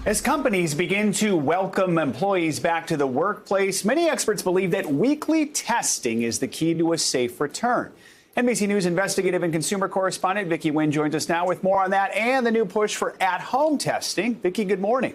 As companies begin to welcome employees back to the workplace, many experts believe that weekly testing is the key to a safe return. NBC News investigative and consumer correspondent Vicky Nguyen joins us now with more on that and the new push for at-home testing. Vicky, good morning.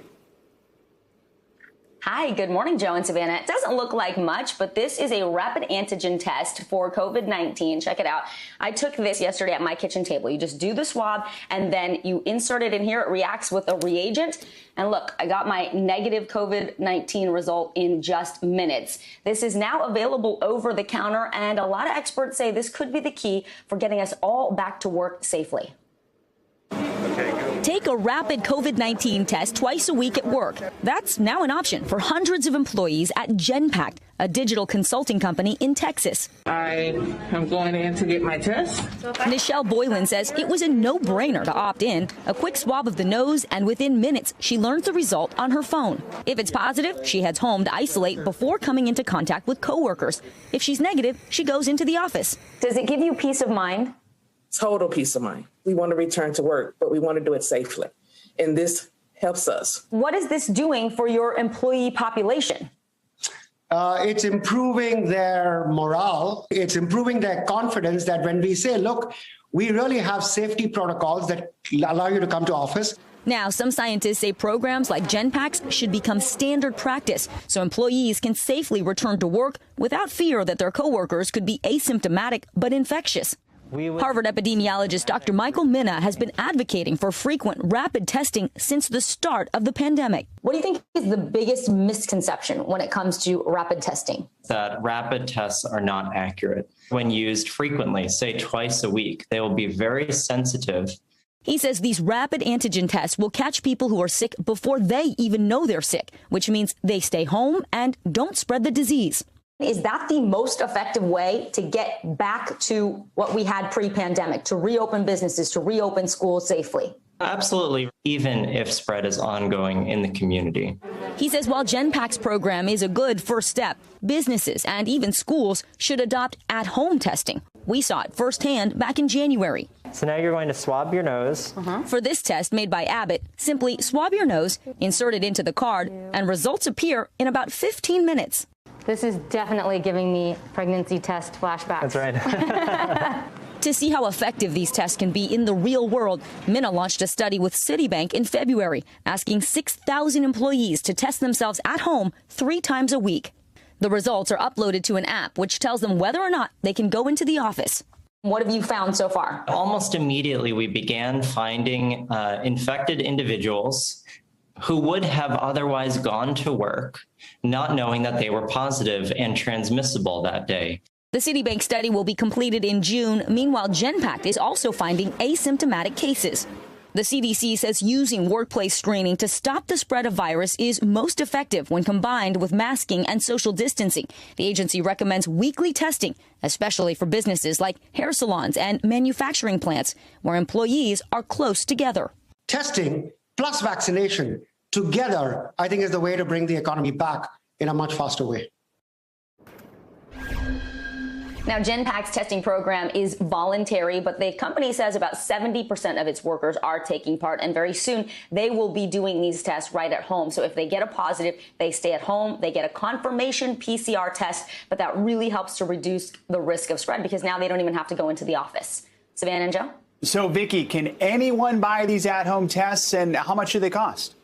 Hi, good morning, Joe and Savannah. It doesn't look like much, but this is a rapid antigen test for COVID-19. Check it out. I took this yesterday at my kitchen table. You just do the swab and then you insert it in here. It reacts with a reagent. And look, I got my negative COVID-19 result in just minutes. This is now available over the counter, and a lot of experts say this could be the key for getting us all back to work safely. Take a rapid COVID-19 test twice a week at work. That's now an option for hundreds of employees at Genpact, a digital consulting company in Texas. I am going in to get my test. Nichelle Boylan says it was a no-brainer to opt in. A quick swab of the nose, and within minutes, she learns the result on her phone. If it's positive, she heads home to isolate before coming into contact with coworkers. If she's negative, she goes into the office. Does it give you peace of mind? Total peace of mind. We want to return to work, but we want to do it safely. And this helps us. What is this doing for your employee population? It's improving their morale. It's improving their confidence that when we say, look, we really have safety protocols that allow you to come to office. Now, some scientists say programs like Genpact's should become standard practice so employees can safely return to work without fear that their coworkers could be asymptomatic but infectious. Harvard epidemiologist Dr. Michael Minna has been advocating for frequent rapid testing since the start of the pandemic. What do you think is the biggest misconception when it comes to rapid testing? That rapid tests are not accurate. When used frequently, say twice a week, they will be very sensitive. He says these rapid antigen tests will catch people who are sick before they even know they're sick, which means they stay home and don't spread the disease. Is that the most effective way to get back to what we had pre-pandemic, to reopen businesses, to reopen schools safely? Absolutely, even if spread is ongoing in the community. He says while Genpact's program is a good first step, businesses and even schools should adopt at-home testing. We saw it firsthand back in January. So now you're going to swab your nose. For this test made by Abbott, simply swab your nose, insert it into the card, and results appear in about 15 minutes. This is definitely giving me pregnancy test flashbacks. That's right. To see how effective these tests can be in the real world, Minna launched a study with Citibank in February, asking 6,000 employees to test themselves at home 3 times a week. The results are uploaded to an app which tells them whether or not they can go into the office. What have you found so far? Almost immediately, we began finding infected individuals who would have otherwise gone to work, not knowing that they were positive and transmissible that day. The Citibank study will be completed in June. Meanwhile, Genpact is also finding asymptomatic cases. The CDC says using workplace screening to stop the spread of virus is most effective when combined with masking and social distancing. The agency recommends weekly testing, especially for businesses like hair salons and manufacturing plants, where employees are close together. Testing plus vaccination together, I think, is the way to bring the economy back in a much faster way. Now, Genpact's testing program is voluntary, but the company says about 70% of its workers are taking part, and very soon they will be doing these tests right at home. So if they get a positive, they stay at home, they get a confirmation PCR test, but that really helps to reduce the risk of spread because now they don't even have to go into the office. Savannah and Joe? So, Vicky, can anyone buy these at-home tests, and how much do they cost?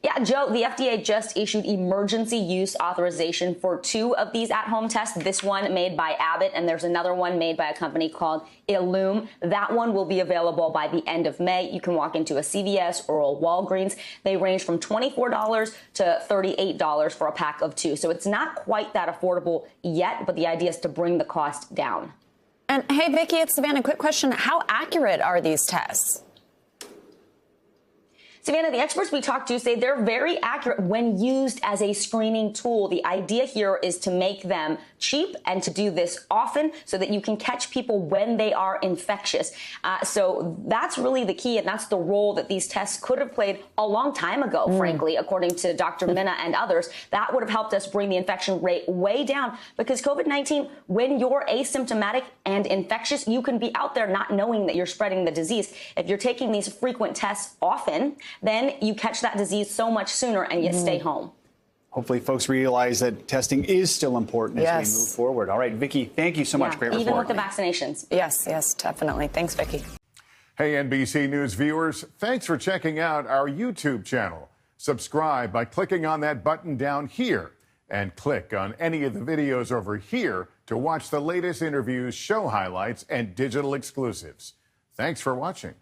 Yeah, Joe, the FDA just issued emergency use authorization for 2 of these at-home tests. This one made by Abbott, and there's another one made by a company called Illume. That one will be available by the end of May. You can walk into a CVS or a Walgreens. They range from $24 to $38 for a pack of 2. So it's not quite that affordable yet, but the idea is to bring the cost down. And hey, Vicky, it's Savannah. Quick question. How accurate are these tests? Savannah, the experts we talked to say they're very accurate when used as a screening tool. The idea here is to make them cheap and to do this often so that you can catch people when they are infectious. So that's really the key, and that's the role that these tests could have played a long time ago, frankly, according to Dr. Minna and others. That would have helped us bring the infection rate way down because COVID-19, when you're asymptomatic and infectious, you can be out there not knowing that you're spreading the disease. If you're taking these frequent tests often, then you catch that disease so much sooner and you stay home. Hopefully folks realize that testing is still important as we move forward. All right, Vicky, thank you so much. Great report. Even with the vaccinations. Yes, definitely. Thanks, Vicky. Hey, NBC News viewers, thanks for checking out our YouTube channel. Subscribe by clicking on that button down here and click on any of the videos over here to watch the latest interviews, show highlights, and digital exclusives. Thanks for watching.